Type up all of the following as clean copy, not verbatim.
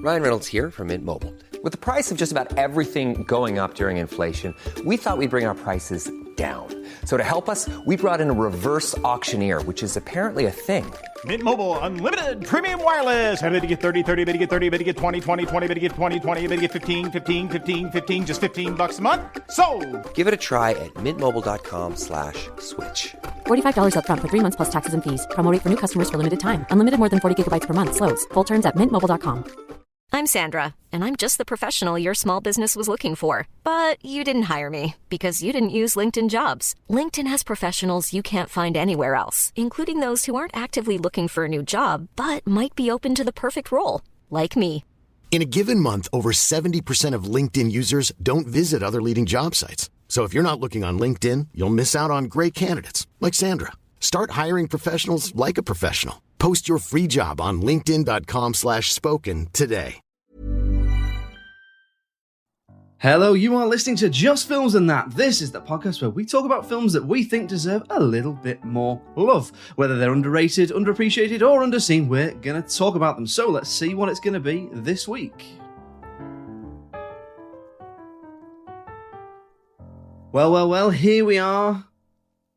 Ryan Reynolds here from Mint Mobile. With the price of just about everything going up during inflation, we thought we'd bring our prices down. So to help us, we brought in a reverse auctioneer, which is apparently a thing. Mint Mobile Unlimited Premium Wireless. How to get 30, 30, bit to get 30, bit to get 20, 20, 20, bit to get 20, 20, bit to get 15, 15, 15, 15, just $15 a month? Sold! Give it a try at mintmobile.com/switch. $45 up front for 3 months plus taxes and fees. Promo rate for new customers for limited time. Unlimited more than 40 gigabytes per month. Slows full terms at mintmobile.com. I'm Sandra, and I'm just the professional your small business was looking for. But you didn't hire me because you didn't use LinkedIn Jobs. LinkedIn has professionals you can't find anywhere else, including those who aren't actively looking for a new job, but might be open to the perfect role, like me. In a given month, over 70% of LinkedIn users don't visit other leading job sites. So if you're not looking on LinkedIn, you'll miss out on great candidates like Sandra. Start hiring professionals like a professional. Post your free job on linkedin.com/spoken today. Hello, you are listening to Just Films and That. This is the podcast where we talk about films that we think deserve a little bit more love. Whether they're underrated, underappreciated, or underseen, we're going to talk about them. So let's see what it's going to be this week. Well, here we are.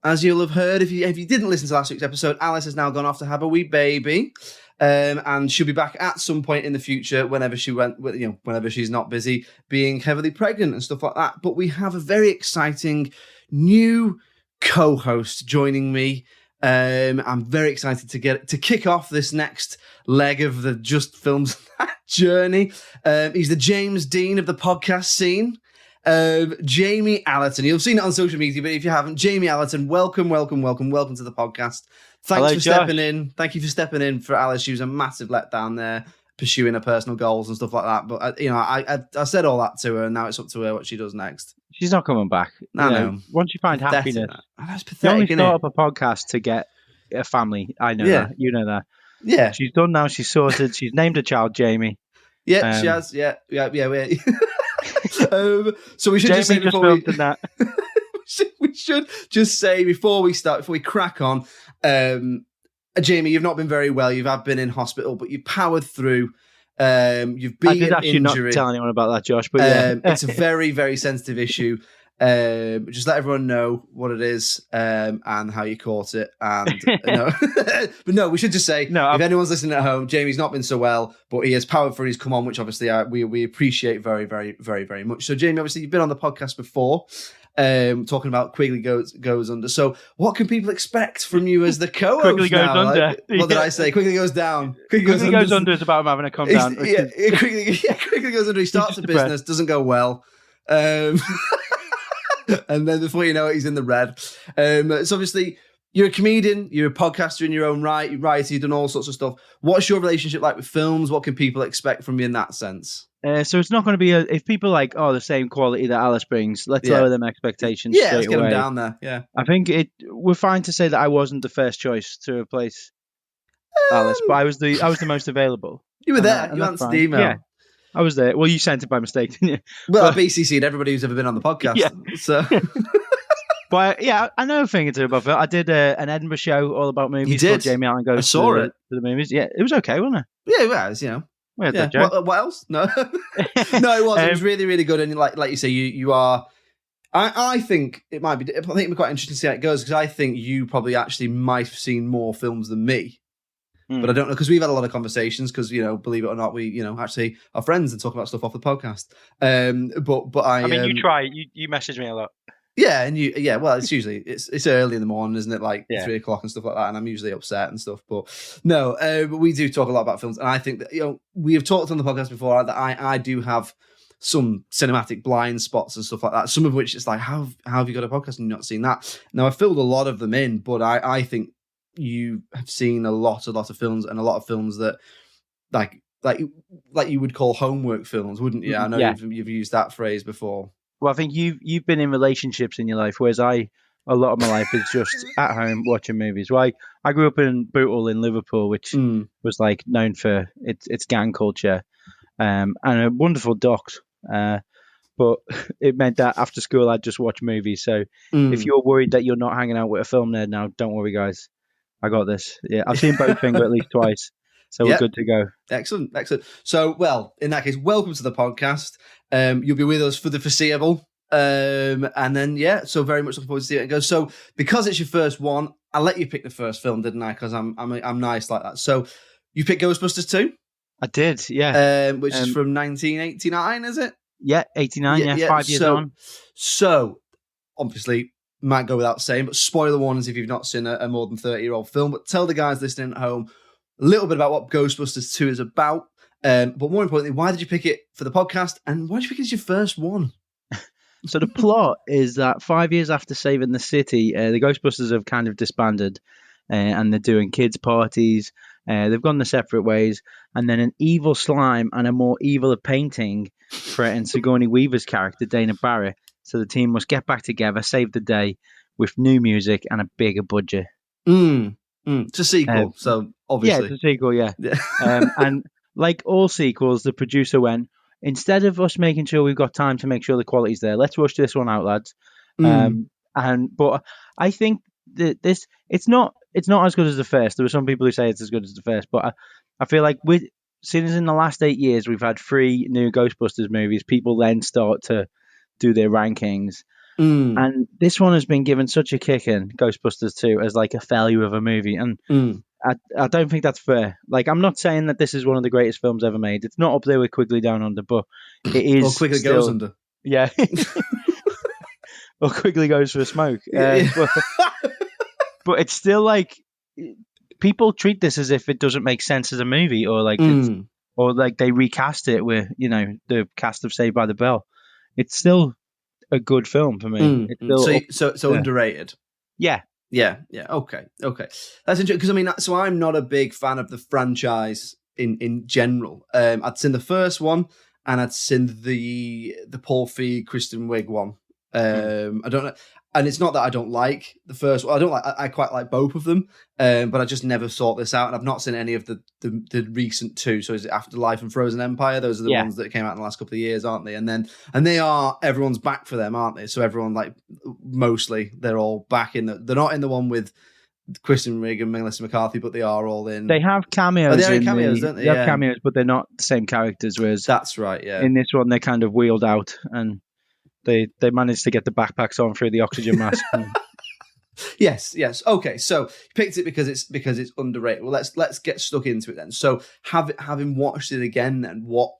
As you'll have heard, if you didn't listen to last week's episode, Alice has now gone off to have a wee baby. And she'll be back at some point in the future whenever she's not busy being heavily pregnant and stuff like that. But we have a very exciting new co-host joining me. I'm very excited to kick off this next leg of the Just Films journey. He's the James Dean of the podcast scene. Jamie Allerton. You've seen it on social media, but if you haven't, Jamie Allerton, welcome to the podcast. Thanks for stepping in. Thank you for stepping in for Alice. She was a massive letdown there, pursuing her personal goals and stuff like that. But I said all that to her, and now it's up to her what she does next. She's not coming back. I know. Once you find happiness, that's pathetic. You only start up a podcast to get a family. I know that. You know that. Yeah. She's done now. She's sorted. She's named a child Jamie. Yeah, she has. Yeah. So we should just say before we should just say before we crack on, Jamie, you've not been very well. You've been in hospital, but you powered through. You've beaten I did actually injury. Not tell anyone about that, Josh, but yeah. It's a very, very sensitive issue. Just let everyone know what it is and how you caught it. And but we should just say, if anyone's listening at home, Jamie's not been so well, but he has powered through. He's come on, which obviously we appreciate very, very, very, very much. So, Jamie, obviously you've been on the podcast before, talking about Quigley Goes Under. So, what can people expect from you as the co-host? Quigley Goes now? Under. What did I say? Quigley Goes Down. Quigley Goes Under is about him having a come down. Quigley Goes Under. He starts a business, doesn't go well. And then before you know it, he's in the red. So obviously, you're a comedian, you're a podcaster in your own right, you write, you've done all sorts of stuff. What's your relationship like with films? What can people expect from you in that sense? So it's not going to be if people like the same quality that Alice brings. Let's lower them expectations. Yeah, let's get them down there. Yeah, I think we're fine to say that I wasn't the first choice to replace Alice, but I was the most available. You were there. You answered the email. Yeah. I was there. Well, you sent it by mistake, didn't you? Well, I BCC'd everybody who's ever been on the podcast. Yeah. So, but yeah, I know a thing or two about it. I did an Edinburgh show all about movies. You did? Jamie Allen goes. I saw it. To the movies. Yeah, it was okay, wasn't it? Yeah, it was. We had that joke. What else? No, no, it was. It was really, really good. And like you say, you are. I think it might be. I think it'd be quite interesting to see how it goes because I think you probably actually might have seen more films than me. But I don't know, because we've had a lot of conversations, because, believe it or not, we, actually are friends and talk about stuff off the podcast. But I mean, you try, you message me a lot. Yeah, and well, it's usually, it's early in the morning, isn't it? Like 3 o'clock and stuff like that, and I'm usually upset and stuff. But no, but we do talk a lot about films, and I think that, we have talked on the podcast before that I do have some cinematic blind spots and stuff like that, some of which it's like, how have you got a podcast and you've not seen that? Now, I filled a lot of them in, but I think you have seen a lot of films, and a lot of films that like you would call homework films, wouldn't you? I know you've used that phrase before. Well, I think you've been in relationships in your life, whereas a lot of my life is just at home watching movies. Well, I grew up in Bootle in Liverpool, which was like known for its gang culture, and a wonderful docks. But it meant that after school I'd just watch movies. So if you're worried that you're not hanging out with a film nerd now, don't worry, guys. I got this. Yeah, I've seen Bowfinger at least twice. So we're good to go. Excellent. So, well, in that case, welcome to the podcast. You'll be with us for the foreseeable. And then, so very much looking forward to seeing it go. So, because it's your first one, I let you pick the first film, didn't I? Because I'm nice like that. So, you picked Ghostbusters 2? I did, yeah. Which is from 1989, is it? Yeah, 89, 5 years on. So, obviously, might go without saying, but spoiler warnings if you've not seen a more than 30-year-old film. But tell the guys listening at home a little bit about what Ghostbusters 2 is about. But more importantly, why did you pick it for the podcast? And why did you pick it as your first one? So the plot is that 5 years after saving the city, the Ghostbusters have kind of disbanded and they're doing kids' parties. They've gone their separate ways. And then an evil slime and a more evil painting threatens Sigourney Weaver's character, Dana Barrett. So the team must get back together, save the day with new music and a bigger budget. It's a sequel, so obviously. Yeah, it's a sequel, yeah. And like all sequels, the producer went, instead of us making sure we've got time to make sure the quality's there, let's rush this one out, lads. But I think that it's not as good as the first. There are some people who say it's as good as the first, but I feel like since in the last 8 years we've had 3 new Ghostbusters movies, people then start to do their rankings. And this one has been given such a kick in, Ghostbusters 2, as like a failure of a movie. And I don't think that's fair. Like, I'm not saying that this is one of the greatest films ever made. It's not up there with Quigley Down Under, but it is. Or Quigley Goes Under. Yeah. Or Quigley Goes for a Smoke. But it's still like, people treat this as if it doesn't make sense as a movie, or like, or like they recast it with, the cast of Saved by the Bell. It's still a good film for me. It's still so underrated. Yeah. Okay. That's interesting because so I'm not a big fan of the franchise in general. I'd seen the first one and I'd seen the Paul Feig, Kristen Wiig one. I don't know, and it's not that I don't like the first one. I quite like both of them, but I just never sought this out, and I've not seen any of the recent 2. So is it Afterlife and Frozen Empire? Those are the ones that came out in the last couple of years, aren't they? And they are, everyone's back for them, aren't they? So everyone, like, mostly they're all back they're not in the one with Kristen Wiig and Melissa McCarthy, but they are all in. They have cameos. Oh, they have cameos, don't they? They have cameos, but they're not the same characters. Whereas that's right. Yeah. In this one, they're kind of wheeled out and they managed to get the backpacks on through the oxygen mask. Yes. Okay, so you picked it because it's underrated. Well, let's get stuck into it then. So having watched it again, then what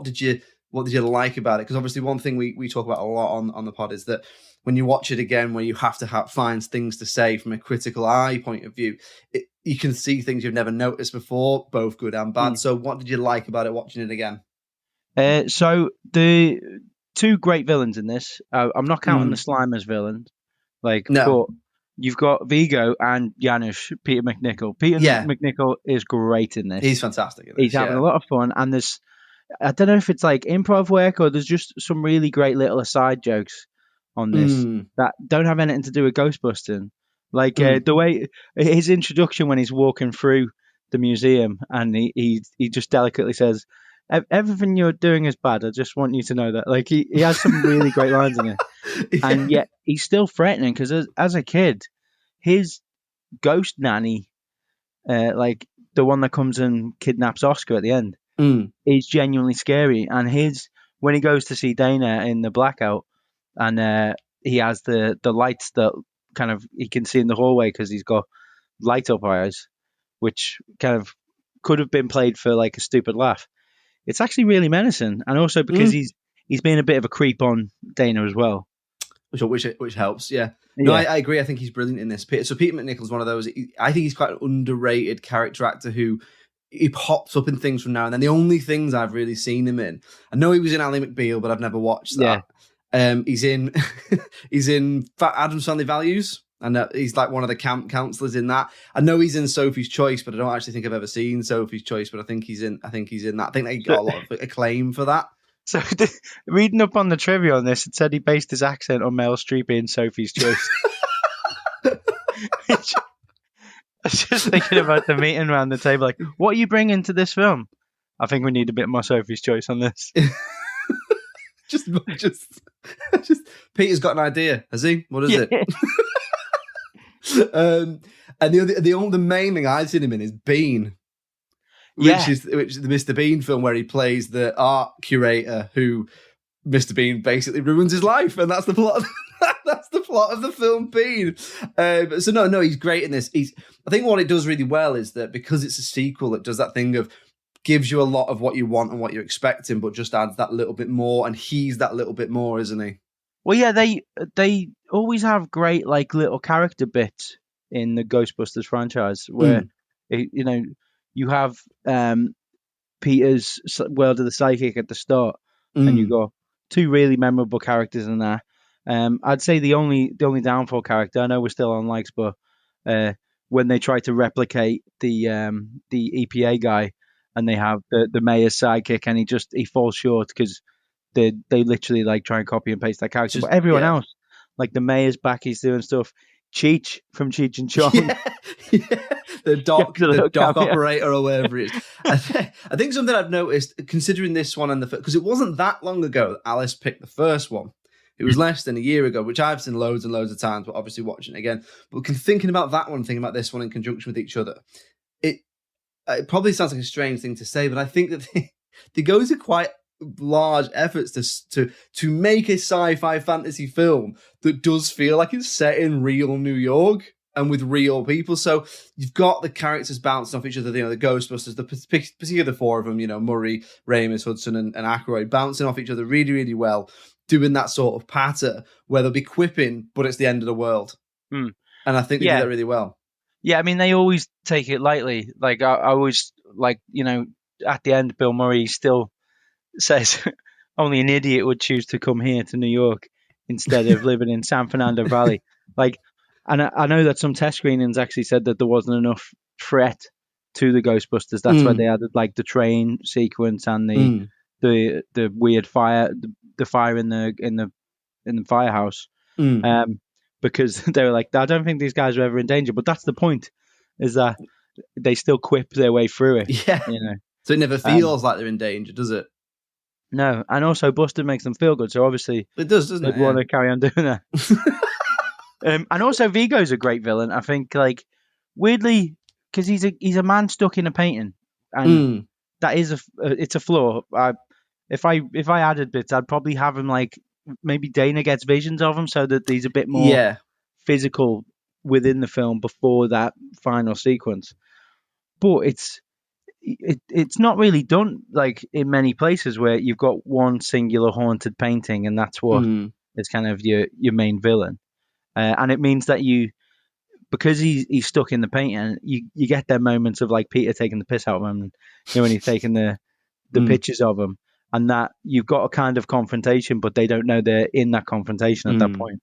did you like about it? Because obviously one thing we talk about a lot on the pod is that when you watch it again, where you have to find things to say from a critical eye point of view, you can see things you've never noticed before, both good and bad. So what did you like about it watching it again? So the 2 great villains in this. I'm not counting the slime as villains. Like, no. But you've got Vigo and Janusz, Peter McNichol. Peter McNichol is great in this. He's fantastic in this. He's having a lot of fun. And I don't know if it's like improv work or there's just some really great little aside jokes on this that don't have anything to do with Ghostbusting. Like the way his introduction when he's walking through the museum and he just delicately says, everything you're doing is bad. I just want you to know that. Like he has some really great lines in it, and yet he's still threatening because as a kid, his ghost nanny, like the one that comes and kidnaps Oscar at the end, is genuinely scary. And when he goes to see Dana in the blackout, and he has the lights that kind of he can see in the hallway because he's got light up eyes, which kind of could have been played for like a stupid laugh. It's actually really menacing, and also because he's being a bit of a creep on Dana as well, which helps. Yeah, no, I agree. I think he's brilliant in this. So Peter McNichol's one of those. I think he's quite an underrated character actor who he pops up in things from now and then. The only things I've really seen him in, I know he was in Ally McBeal, but I've never watched that. Yeah. He's in Addams Family Values. And he's like one of the camp counselors in that. I know he's in Sophie's Choice, but I don't actually think I've ever seen Sophie's Choice. But I think he's in that. I think they got a lot of acclaim for that. So reading up on the trivia on this, it said he based his accent on Meryl Streep in Sophie's Choice. I was just thinking about the meeting around the table, like, what are you bringing to this film? I think we need a bit more Sophie's Choice on this. just Peter's got an idea, has he? What is it? And the main thing I've seen him in is Bean. which is the Mr. Bean film where he plays the art curator who Mr. Bean basically ruins his life, and that's the plot. That's the plot of the film Bean. So no, he's great in this. I think what it does really well is that because it's a sequel, it does that thing of gives you a lot of what you want and what you're expecting, but just adds that little bit more, and he's that little bit more, isn't he? Well, yeah, they always have great like little character bits in the Ghostbusters franchise where you have Peter's World of the Psychic at the start, and you got two really memorable characters in there. I'd say the only downfall character, I know we're still on likes, but when they try to replicate the EPA guy and they have the mayor's sidekick and he falls short because they literally like try and copy and paste that character. But everyone else, like the mayor's back, he's doing stuff. Cheech from Cheech and Chong. The dock operator or whatever it is. I think something I've noticed, considering this one and because it wasn't that long ago that Alice picked the first one. It was less than a year ago, which I've seen loads and loads of times, but obviously watching it again. But thinking about that one, thinking about this one in conjunction with each other, it probably sounds like a strange thing to say, but I think that they go to quite large efforts to make a sci-fi fantasy film that does feel like it's set in real New York and with real people. So you've got the characters bouncing off each other, the Ghostbusters, particularly the four of them, Murray, Ramis, Hudson, and Aykroyd, bouncing off each other really, really well, doing that sort of patter where they'll be quipping, but it's the end of the world. And I think they do that really well. Yeah, I mean, they always take it lightly. Like, I always, like, at the end, Bill Murray still says only an idiot would choose to come here to New York instead of living in San Fernando Valley. Like, and I know that some test screenings actually said that there wasn't enough threat to the Ghostbusters. That's why they added, like, the train sequence and the weird fire, the fire in the firehouse, because they were like, I don't think these guys are ever in danger. But that's the point, is that they still quip their way through it. Yeah, so it never feels like they're in danger, does it? No, and also Busted makes them feel good, so obviously it does, doesn't it? They'd want to carry on doing that. And also Vigo's a great villain. I think, like, weirdly, because he's a man stuck in a painting, and that is it's a flaw. If I added bits, I'd probably have him like maybe Dana gets visions of him, so that he's a bit more physical within the film before that final sequence. But it's not really done like in many places where you've got one singular haunted painting and that's what is kind of your main villain, and it means that because he's stuck in the painting, you get their moments of like Peter taking the piss out of him, when he's taking the pictures of him, and that you've got a kind of confrontation, but they don't know they're in that confrontation at that point.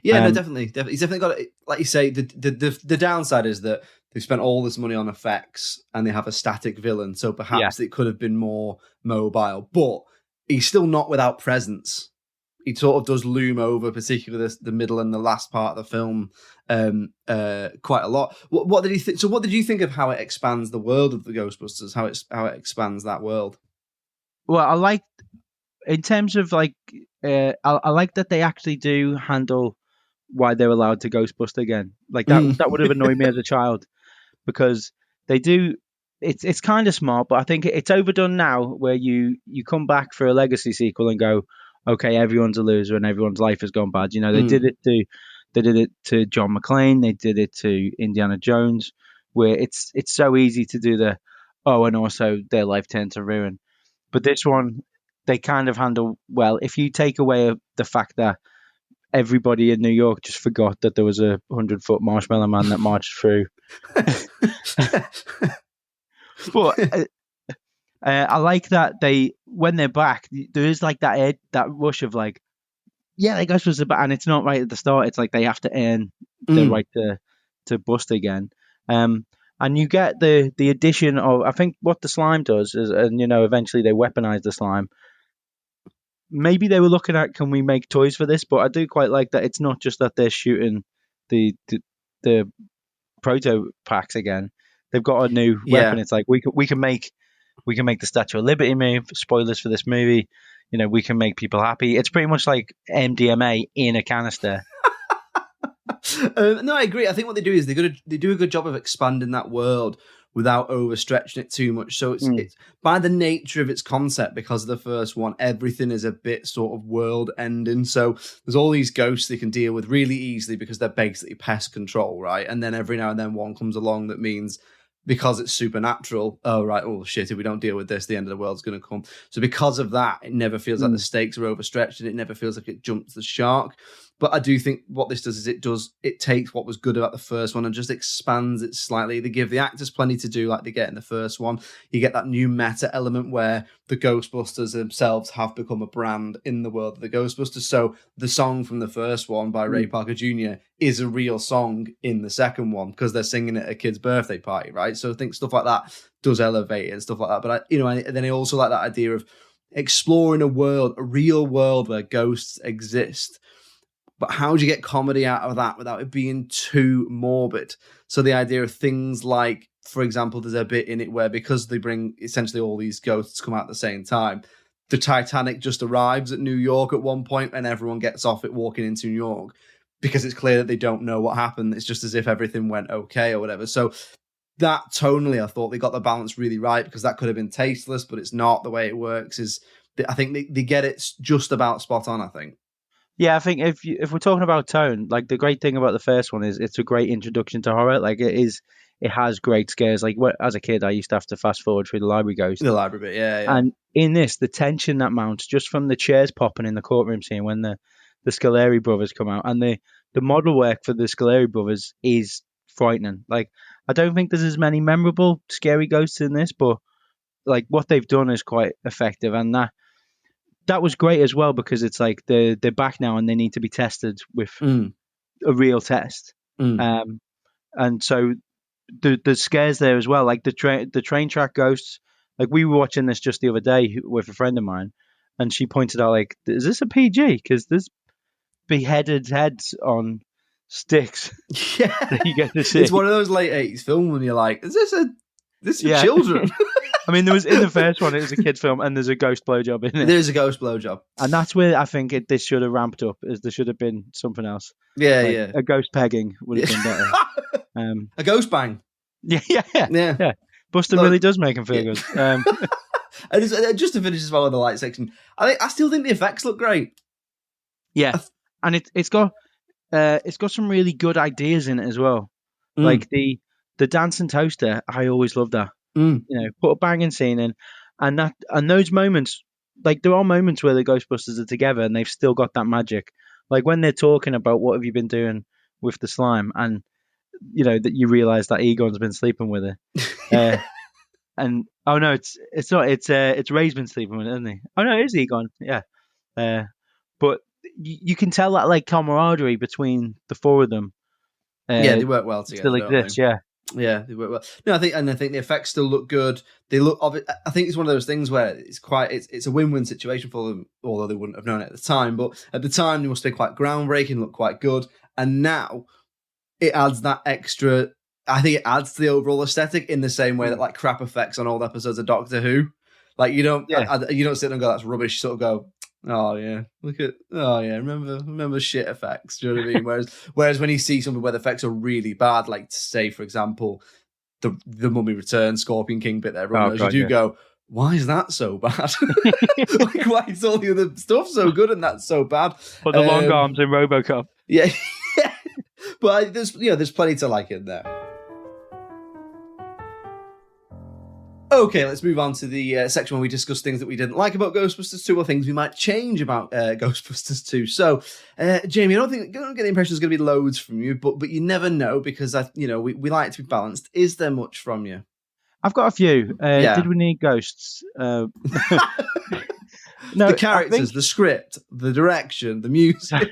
Yeah, no, definitely. He's definitely got, like you say, the downside is that they've spent all this money on effects and they have a static villain, so perhaps it could have been more mobile, but he's still not without presence. He sort of does loom over, particularly the middle and the last part of the film, quite a lot. What did he think? So what did you think of how it expands the world of the Ghostbusters, how it expands that world? Well, I like, in terms of like, I like that they actually do handle why they're allowed to Ghostbust again. Like that would have annoyed me as a child, because they do. It's kind of smart, but I think it's overdone now. Where you come back for a legacy sequel and go, okay, everyone's a loser and everyone's life has gone bad. They did it to John McClane. They did it to Indiana Jones, where it's so easy to do and also their life turned to ruin. But this one, they kind of handle well. If you take away the fact that everybody in New York just forgot that there was a 100-foot marshmallow man that marched through. But I like that when they're back, there is like that rush of like, yeah, they guys was about, and it's not right at the start. It's like they have to earn the right to bust again. And you get the addition of, I think what the slime does is, and eventually they weaponize the slime. Maybe they were looking at, can we make toys for this? But I do quite like that it's not just that they're shooting the proto packs again. They've got a new weapon. It's like we can make the Statue of Liberty move. Spoilers for this movie. We can make people happy. It's pretty much like MDMA in a canister. No, I agree. I think what they do is they do a good job of expanding that world without overstretching it too much. So it's by the nature of its concept, because of the first one, everything is a bit sort of world ending. So there's all these ghosts they can deal with really easily because they're basically pest control, right? And then every now and then one comes along that means, because it's supernatural, oh, right, oh, shit, if we don't deal with this, the end of the world's going to come. So because of that, it never feels like the stakes are overstretched, and it never feels like it jumps the shark. But I do think what this does is it takes what was good about the first one and just expands it slightly. They give the actors plenty to do like they get in the first one. You get that new meta element where the Ghostbusters themselves have become a brand in the world of the Ghostbusters. So the song from the first one by Ray Parker Jr. is a real song in the second one because they're singing it at a kid's birthday party, right? So I think stuff like that does elevate it and stuff like that. But then I also like that idea of exploring a real world where ghosts exist. But how do you get comedy out of that without it being too morbid? So the idea of things like, for example, there's a bit in it where, because they bring essentially all these ghosts come out at the same time, the Titanic just arrives at New York at one point and everyone gets off it walking into New York because it's clear that they don't know what happened. It's just as if everything went okay or whatever. So that tonally, I thought they got the balance really right, because that could have been tasteless, but it's not. The way it works is, I think they get it just about spot on, I think. Yeah, I think if we're talking about tone, like the great thing about the first one is it's a great introduction to horror. Like it has great scares. Like as a kid, I used to have to fast forward through the library ghost. The library bit, yeah. And in this, the tension that mounts just from the chairs popping in the courtroom scene when the Scoleri brothers come out, and the model work for the Scoleri brothers is frightening. Like I don't think there's as many memorable scary ghosts in this, but like what they've done is quite effective, and that was great as well, because it's like they're back now and they need to be tested with a real test. And so the scares there as well, like the train track ghosts. Like we were watching this just the other day with a friend of mine, and she pointed out, like, is this a PG? Because there's beheaded heads on sticks. Yeah, that you get to see. It's one of those late 80s films when you're like, is this for children? I mean, there was in the first one, it was a kid's film, and there's a ghost blowjob in it. There's a ghost blowjob, and that's where I think this should have ramped up. Is there should have been something else? Yeah, like yeah. A ghost pegging would have been better. A ghost bang. Yeah. Buster really does make him feel good. And just to finish as well with the light section, I still think the effects look great. Yeah, and it's got some really good ideas in it as well. Like the dancing toaster, I always love that. You know, put a banging scene in, and those moments, like there are moments where the Ghostbusters are together and they've still got that magic. Like when they're talking about what have you been doing with the slime, and you know that you realise that Egon's been sleeping with her. And oh no, it's not. It's Ray's been sleeping with it, isn't he? Oh no, it is Egon. Yeah. But you can tell that like camaraderie between the four of them. They work well together. Still exists, yeah. Yeah, they work well. No, I think the effects still look good. They look. I think it's one of those things where it's a win-win situation for them, although they wouldn't have known it at the time. But at the time, they must be quite groundbreaking, look quite good. And now it adds that extra. I think it adds to the overall aesthetic in the same way that like crap effects on old episodes of Doctor Who, like you don't sit there and go, that's rubbish. You sort of go, oh yeah, remember shit effects. Do you know what I mean? Whereas when you see something where the effects are really bad, like say for example, the Mummy Returns Scorpion King bit there, go, why is that so bad? Like why is all the other stuff so good and that's so bad? But the long arms in RoboCop. Yeah, but there's plenty to like in there. Okay, let's move on to the section where we discuss things that we didn't like about Ghostbusters 2 or things we might change about Ghostbusters 2. So, Jamie, I don't get the impression there's going to be loads from you, but you never know because we like to be balanced. Is there much from you? I've got a few. Did we need ghosts? No, the characters, the script, the direction, the music.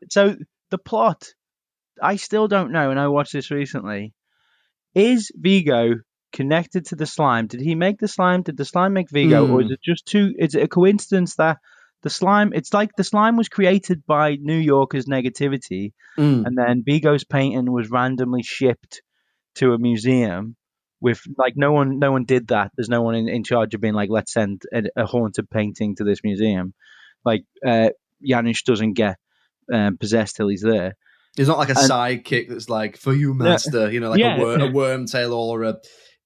So the plot, I still don't know, and I watched this recently. Is Vigo connected to the slime? Did he make the slime? Did the slime make Vigo? Or is it just is it a coincidence that the slime, it's like the slime was created by New Yorkers' negativity, and then Vigo's painting was randomly shipped to a museum with like no one did that. There's no one in charge of being like, let's send a haunted painting to this museum. Like Janusz doesn't get possessed till he's there. There's not like a sidekick that's like, for you, master, like a wormtail or a,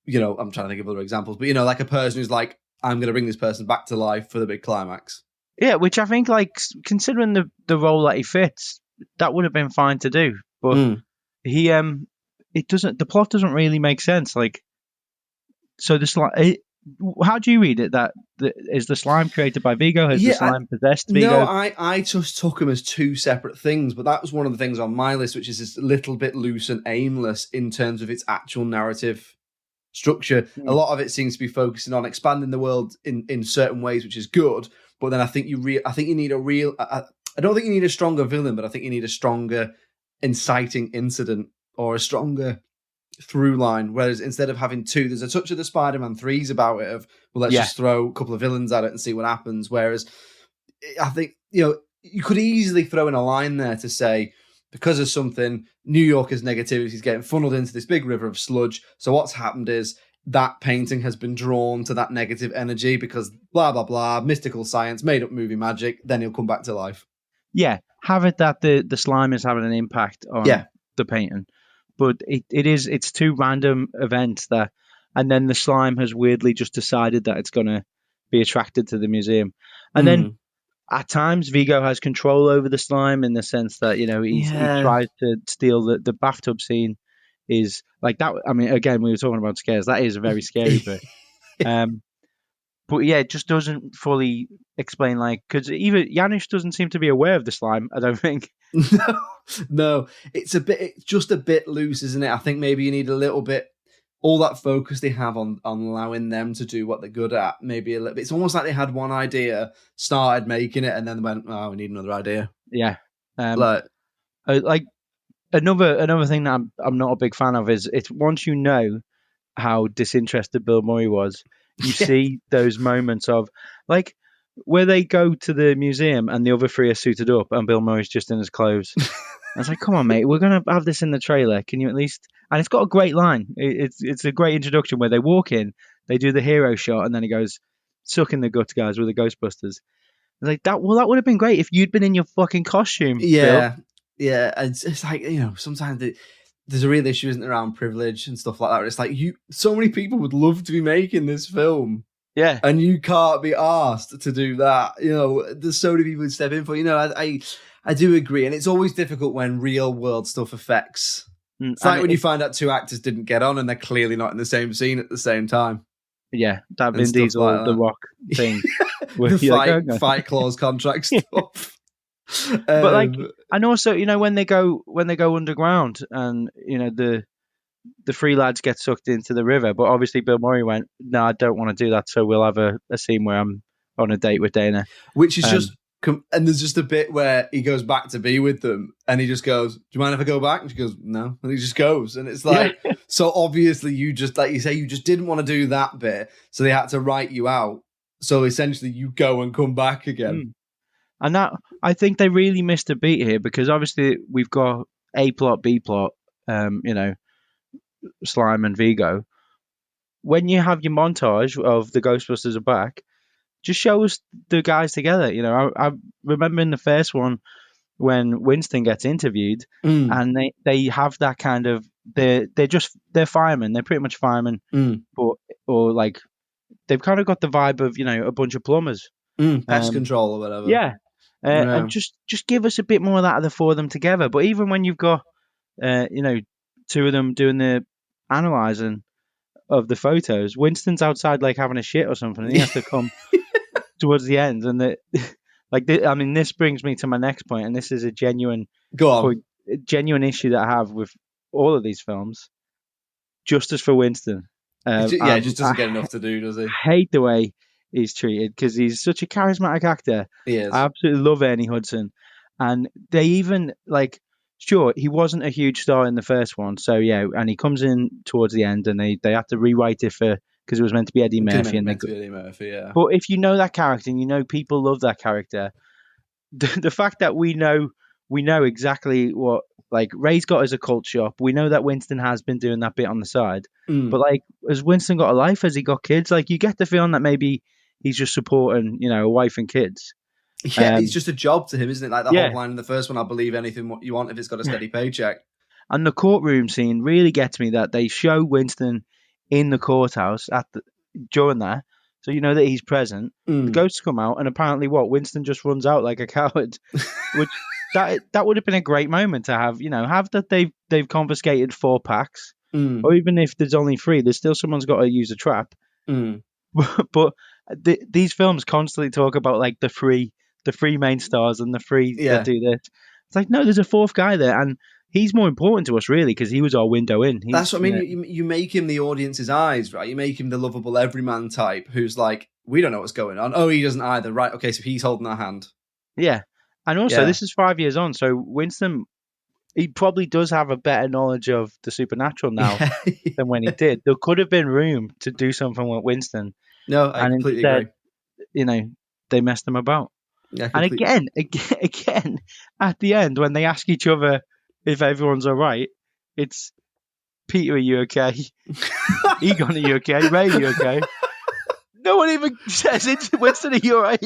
I'm trying to think of other examples, but, like a person who's like, I'm going to bring this person back to life for the big climax. Yeah, which I think, like, considering the role that he fits, that would have been fine to do. But the plot doesn't really make sense. Like, so the slime, how do you read it? Is the slime created by Vigo? Has the slime possessed Vigo? No, I just took them as two separate things, but that was one of the things on my list, which is just a little bit loose and aimless in terms of its actual narrative structure. A lot of it seems to be focusing on expanding the world in certain ways, which is good. But then I think you need a real. I don't think you need a stronger villain, but I think you need a stronger inciting incident or a stronger through line. Whereas instead of having two, there's a touch of the Spider-Man 3s about it of, well, let's just throw a couple of villains at it and see what happens. Whereas I think, you could easily throw in a line there to say, because of something, New Yorkers' negativity is getting funneled into this big river of sludge. So what's happened is that painting has been drawn to that negative energy because blah, blah, blah, mystical science, made up movie magic, then he'll come back to life. Yeah, have it that the slime is having an impact on the painting. But it's two random events that, and then the slime has weirdly just decided that it's going to be attracted to the museum. And then at times Vigo has control over the slime in the sense that, he tries to steal the bathtub scene is like that. I mean, again, we were talking about scares. That is a very scary bit. But yeah, it just doesn't fully explain, like, because even Janusz doesn't seem to be aware of the slime, I don't think. No, it's just a bit loose, isn't it? I think maybe you need a little bit, all that focus they have on allowing them to do what they're good at, maybe a little bit. It's almost like they had one idea, started making it, and then went, oh, we need another idea. Yeah. Like another thing that I'm not a big fan of is it's once you know how disinterested Bill Murray was, you see those moments of, like, where they go to the museum and the other three are suited up and Bill Murray's just in his clothes. I was like, come on, mate, we're going to have this in the trailer. Can you at least... And it's got a great line. It's a great introduction where they walk in, they do the hero shot, and then he goes, suck in the guts, guys, with the Ghostbusters. I was like, that would have been great if you'd been in your fucking costume, Yeah, Bill. Yeah. It's like, sometimes there's a real issue, isn't there, around privilege and stuff like that. It's like, so many people would love to be making this film. Yeah. And you can't be asked to do that. There's so many people who step in for, I do agree. And it's always difficult when real world stuff affects. It's like when you find out two actors didn't get on and they're clearly not in the same scene at the same time. Yeah. That Vin Diesel, like The Rock thing. The fight clause contract stuff. But like, and also, when they go underground and, the three lads get sucked into the river, but obviously Bill Murray went, no, I don't want to do that. So we'll have a scene where I'm on a date with Dana. Which is just, and there's just a bit where he goes back to be with them and he just goes, do you mind if I go back? And she goes, no. And he just goes. And it's like, so obviously you just, like you say, you just didn't want to do that bit. So they had to write you out. So essentially you go and come back again. And that, I think they really missed a beat here because obviously we've got A plot, B plot, Slime and Vigo. When you have your montage of the Ghostbusters are back, just show us the guys together. I remember in the first one when Winston gets interviewed and they have that kind of, they're firemen. They're pretty much firemen, or like they've kind of got the vibe of, a bunch of plumbers. Pest control or whatever. Yeah. And just give us a bit more of that of the four of them together. But even when you've got, two of them doing the analysing of the photos, Winston's outside like having a shit or something, and he has to come towards the end. And this brings me to my next point, and this is a genuine issue that I have with all of these films. Justice for Winston. He just doesn't get enough to do, does he? I hate the way he's treated because he's such a charismatic actor. He is. I absolutely love Ernie Hudson. And they even, like, sure, he wasn't a huge star in the first one. So, yeah, and he comes in towards the end and they had to rewrite it because it was meant to be Eddie Murphy. Eddie Murphy, yeah. But if you know that character and you know people love that character, the fact that we know exactly what, like, Ray's got as a cult shop. We know that Winston has been doing that bit on the side. But, like, has Winston got a life? Has he got kids? Like, you get the feeling that maybe he's just supporting, a wife and kids. Yeah, it's just a job to him, isn't it? Like the Yeah. whole line in the first one, I'll believe anything what you want if it's got a steady paycheck. And the courtroom scene really gets me, that they show Winston in the courthouse during that, so you know that he's present. The ghosts come out, and apparently, Winston just runs out like a coward. Which that would have been a great moment to have. Have that they've confiscated 4 packs, or even if there's only 3, there's still someone's got to use a trap. But these films constantly talk about like the 3 main stars and the 3 that do this. It's like, no, there's a 4th guy there, and he's more important to us, really, because he was our window in. That's what I mean. You make him the audience's eyes, right? You make him the lovable everyman type who's like, we don't know what's going on. Oh, he doesn't either. Right, okay, so he's holding our hand. Yeah. And also, this is 5 years on, so Winston, he probably does have a better knowledge of the supernatural now than when he did. There could have been room to do something with Winston. No, I completely agree. They messed him about. Yeah, and again, at the end, when they ask each other if everyone's all right, it's, Peter, are you okay? Egon, are you okay? Ray, are you okay? No one even says it. Winston, are you all right?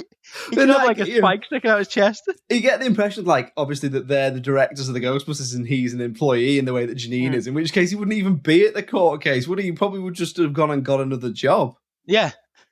He could have like a spike sticking out his chest. You get the impression of, like, obviously that they're the directors of the Ghostbusters and he's an employee in the way that Janine is, in which case he wouldn't even be at the court case, would he? He probably would just have gone and got another job. Yeah.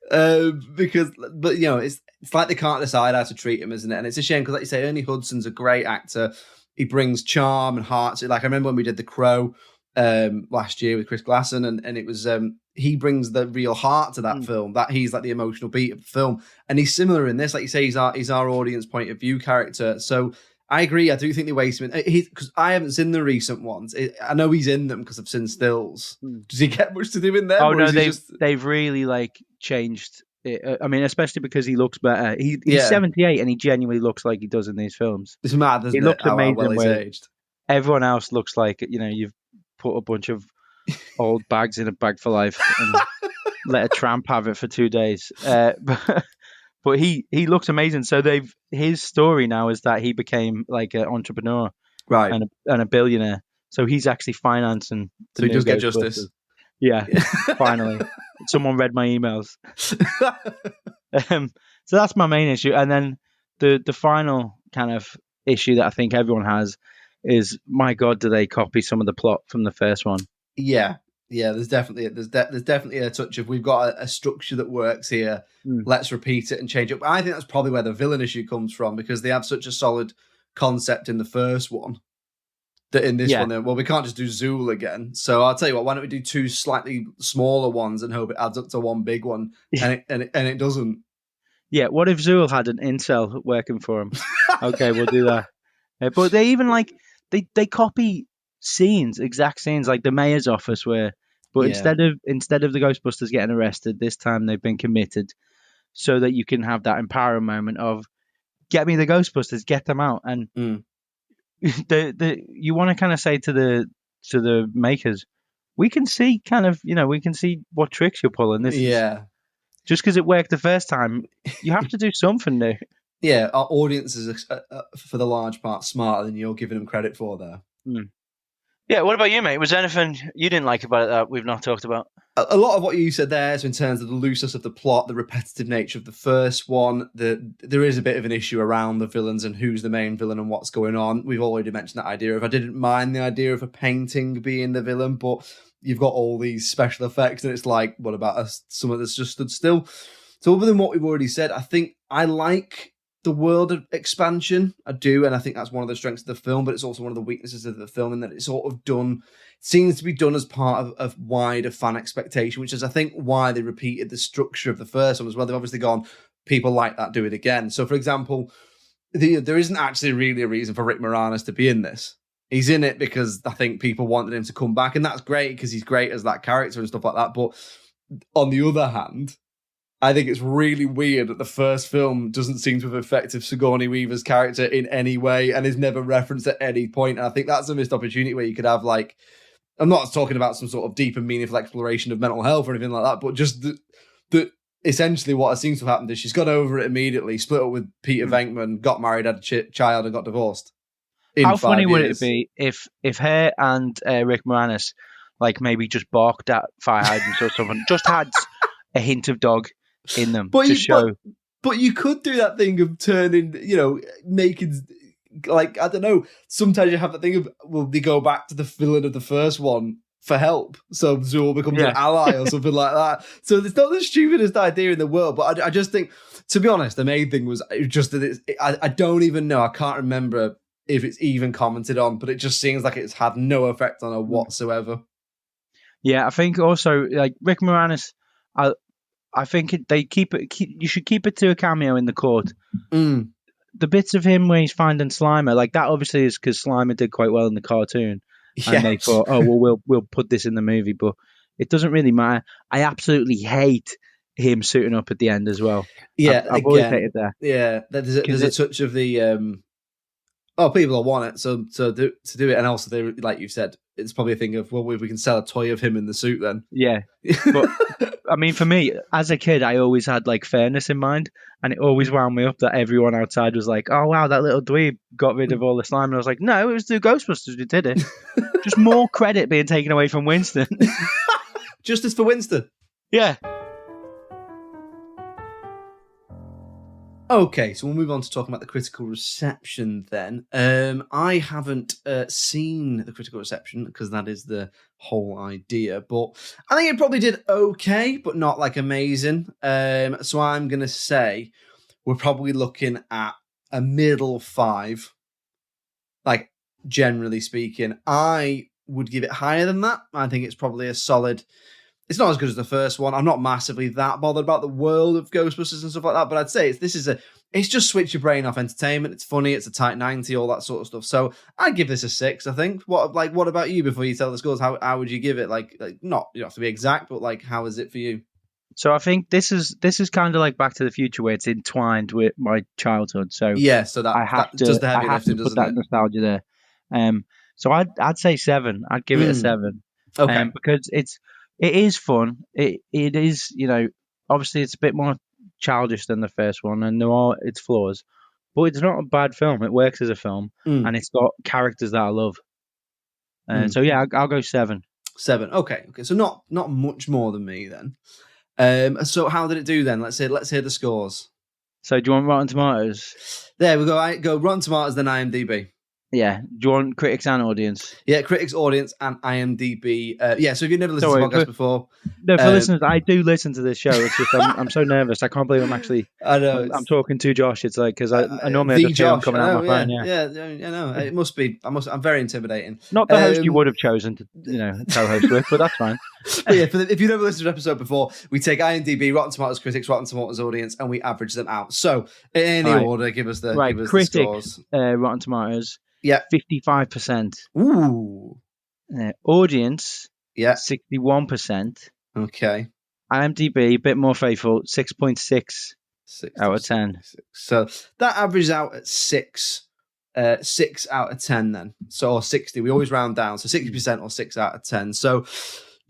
But it's like they can't decide how to treat him, isn't it? And it's a shame because, like you say, Ernie Hudson's a great actor. He brings charm and heart to it. Like, I remember when we did The Crow last year with Chris Glasson, and it was he brings the real heart to that film. That he's like the emotional beat of the film, and he's similar in this. Like you say, he's our audience point of view character. So I agree. I do think they waste him because I haven't seen the recent ones. I know he's in them because I've seen stills. Does he get much to do in them? Oh no, they've really like changed it. I mean, especially because he looks better. He's 78 and he genuinely looks like he does in these films. It's mad, isn't it? He looks amazing. Well he's aged. Everyone else looks like, you've put a bunch of old bags in a bag for life and let a tramp have it for 2 days. But he looks amazing. So his story now is that he became like an entrepreneur, right, and a billionaire. So he's actually financing. So he does get justice. Yeah, finally, someone read my emails. So that's my main issue, and then the final kind of issue that I think everyone has is, my God, do they copy some of the plot from the first one? Yeah. There's definitely a touch of, we've got a structure that works here. Let's repeat it and change it. But I think that's probably where the villain issue comes from, because they have such a solid concept in the first one that in this one, well, we can't just do Zool again. So I'll tell you what, why don't we do 2 slightly smaller ones and hope it adds up to one big one? And it doesn't. Yeah, what if Zool had an incel working for him? Okay, we'll do that. But they even they copy scenes, exact scenes, like the mayor's office instead of the Ghostbusters getting arrested, this time they've been committed, so that you can have that empowering moment of, get me the Ghostbusters, get them out. And you want to kind of say to the makers, we can see what tricks you're pulling. Just because it worked the first time, you have to do something new. Yeah, our audiences are, for the large part, smarter than you're giving them credit for there. Yeah, what about you, mate? Was there anything you didn't like about it that we've not talked about? A lot of what you said there, so in terms of the looseness of the plot, the repetitive nature of the first one, there is a bit of an issue around the villains and who's the main villain and what's going on. We've already mentioned that idea of, I didn't mind the idea of a painting being the villain, but you've got all these special effects and it's like, what about someone that's just stood still? So other than what we've already said, I think I like the world of expansion. I do, and I think that's one of the strengths of the film, but it's also one of the weaknesses of the film, in that it's sort of seems to be done as part of wider fan expectation, which is, I think, why they repeated the structure of the first one as well. They've obviously gone, people like that, do it again. So, for example, there isn't actually really a reason for Rick Moranis to be in this. He's in it because I think people wanted him to come back, and that's great because he's great as that character and stuff like that. But on the other hand, I think it's really weird that the first film doesn't seem to have affected Sigourney Weaver's character in any way and is never referenced at any point. And I think that's a missed opportunity where you could have, like, I'm not talking about some sort of deep and meaningful exploration of mental health or anything like that, but just that essentially what seems to have happened is she's got over it immediately, split up with Peter Venkman, got married, had a child, and got divorced. How funny would it be if her and Rick Moranis, like, maybe just barked at fire hydrants or something, just had a hint of dog in them to show. But you could do that thing of turning, making, like, I don't know, sometimes you have that thing of, well, they go back to the villain of the first one for help. So Zool becomes an ally or something like that. So it's not the stupidest idea in the world, but I just think, to be honest, the main thing was just that I don't even know, I can't remember if it's even commented on, but it just seems like it's had no effect on her whatsoever. Yeah, I think also, like, Rick Moranis, I think you should keep it to a cameo in the court. Mm. The bits of him where he's finding Slimer, like, that obviously is because Slimer did quite well in the cartoon. And they thought, oh, well, we'll put this in the movie, but it doesn't really matter. I absolutely hate him suiting up at the end as well. Yeah, I've always hated that. Yeah, there's a touch of the people will want it, so to do it, and also they, like you've said, it's probably a thing of, well, we can sell a toy of him in the suit then. Yeah, but I mean, for me as a kid, I always had like fairness in mind, and it always wound me up that everyone outside was like, "Oh wow, that little dweeb got rid of all the slime," and I was like, "No, it was the Ghostbusters who did it." Just more credit being taken away from Winston. Justice for Winston. Yeah. Okay, so we'll move on to talking about the critical reception then. I haven't seen the critical reception because that is the whole idea, but I think it probably did okay, but not like amazing. So I'm going to say we're probably looking at a middle 5, like generally speaking. I would give it higher than that. I think it's probably a solid... It's not as good as the first one. I'm not massively that bothered about the world of Ghostbusters and stuff like that, but I'd say it's just switch your brain off entertainment. It's funny. It's a tight 90, all that sort of stuff. So I'd give this a 6, I think. What about you before you tell the scores? How would you give it? Like not, you don't have to be exact, but like, how is it for you? So I think this is kind of like Back to the Future, where it's entwined with my childhood. So yeah, so that does the heavy lifting, doesn't it? Put that nostalgia there. So I'd say 7. I'd give it a 7. Okay, because it is fun. It is, obviously it's a bit more childish than the first one, and there are its flaws, but it's not a bad film. It works as a film, and it's got characters that I love. So yeah, I'll go 7. 7. Okay. So not much more than me then. So how did it do then? Let's hear the scores. So do you want Rotten Tomatoes? There we go. I go Rotten Tomatoes, then IMDb. Yeah. Do you want critics and audience? Yeah, critics, audience, and IMDb. So if you've never listened to the podcast before... No, for listeners, I do listen to this show. It's just I'm so nervous. I can't believe I'm actually... I know. I'm talking to Josh. It's like, because I normally have Josh coming out of my phone. Yeah, I know. It must be... I'm very intimidating. Not the host you would have chosen to, co-host with, but that's fine. But yeah, if you've never listened to an episode before, we take IMDb, Rotten Tomatoes critics, Rotten Tomatoes audience, and we average them out. So in any order, give us the critics, scores. Rotten Tomatoes. Yeah. 55%. Ooh. Audience. Yeah. 61%. Okay. IMDb, a bit more faithful, 6.6 out of 10. So that averages out at 6. 6 out of 10 then. So, or 60. We always round down. So 60% or 6 out of 10. So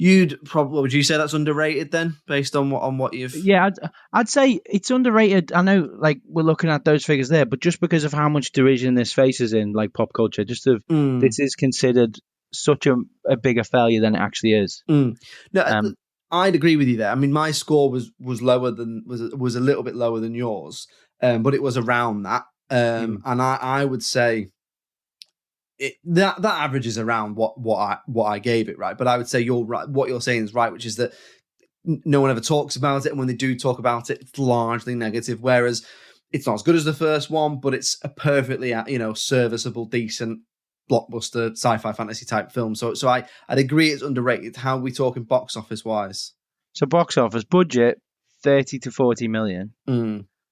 would you say that's underrated then, based on what you've... Yeah, I'd say it's underrated. I know, like, we're looking at those figures there, but just because of how much derision this faces in, like, pop culture, this is considered such a bigger failure than it actually is. No, I'd agree with you there. I mean, my score was lower than was a little bit lower than yours, but it was around that, and I would say. That averages around what I gave it, right? But I would say you're right. What you're saying is right, which is that no one ever talks about it, and when they do talk about it, it's largely negative. Whereas it's not as good as the first one, but it's a perfectly serviceable, decent blockbuster sci-fi fantasy type film. So I'd agree it's underrated. How are we talking box office wise? So box office budget 30 to 40 million.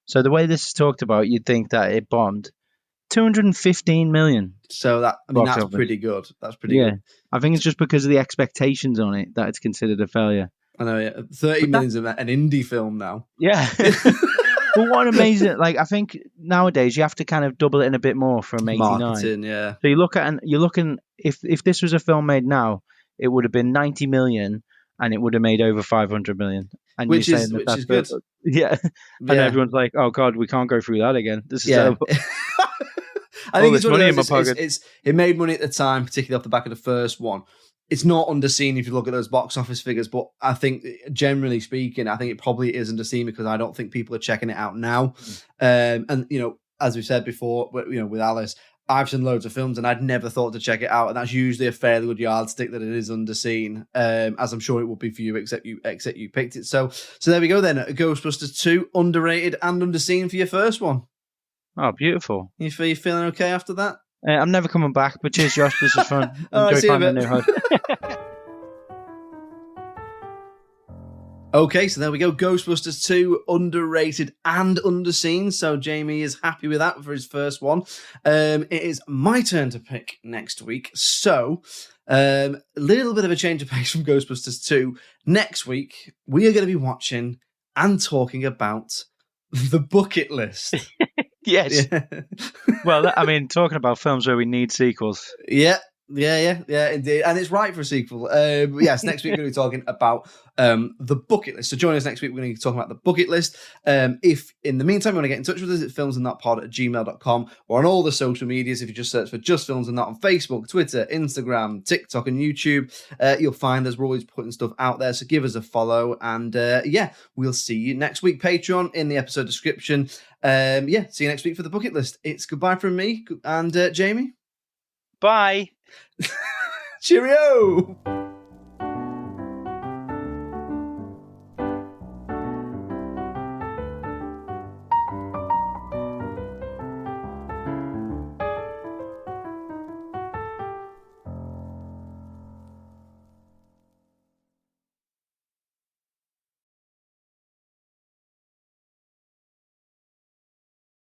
So the way this is talked about, you'd think that it bombed. 215 million. So that's pretty good. That's pretty good. I think it's just because of the expectations on it that it's considered a failure. I know, yeah. 30 million's an indie film now. Yeah. But what amazing, like, I think nowadays you have to kind of double it in a bit more from 89. Marketing, yeah. So you're looking, if this was a film made now, it would have been 90 million and it would have made over 500 million. And which is good. Yeah. And everyone's like, oh God, we can't go through that again. This is terrible. I think it's money in my pocket. It made money at the time, particularly off the back of the first one. it's not underseen if you look at those box office figures, but I think, generally speaking, I think it probably is underseen because I don't think people are checking it out now. And, you know, as we've said before, you know, with Alice, I've seen loads of films and I'd never thought to check it out. And that's usually a fairly good yardstick that it is underseen, as I'm sure it would be for you, except you picked it. So there we go then. Ghostbusters 2, underrated and underseen for your first one. Oh, beautiful. You feeling okay after that? I'm never coming back, but cheers, Josh. This is fun. Enjoy finding a new host. Okay, so there we go. Ghostbusters 2, underrated and underseen. So Jamie is happy with that for his first one. It is my turn to pick next week. So a little bit of a change of pace from Ghostbusters 2. Next week, we are going to be watching and talking about The Bucket List. Yes. Yeah. Well, I mean, talking about films where we need sequels. Yeah, indeed. And it's right for a sequel. Yes, next week we're going to be talking about The Bucket List. So join us next week. We're going to be talking about The Bucket List. If in the meantime you want to get in touch with us, it's filmsandthatpod@gmail.com or on all the social medias. If you just search for Just Films and That on Facebook, Twitter, Instagram, TikTok and YouTube, you'll find us. We're always putting stuff out there. So give us a follow. And we'll see you next week. Patreon in the episode description. See you next week for The Bucket List. It's goodbye from me and Jamie. Bye. Cheerio!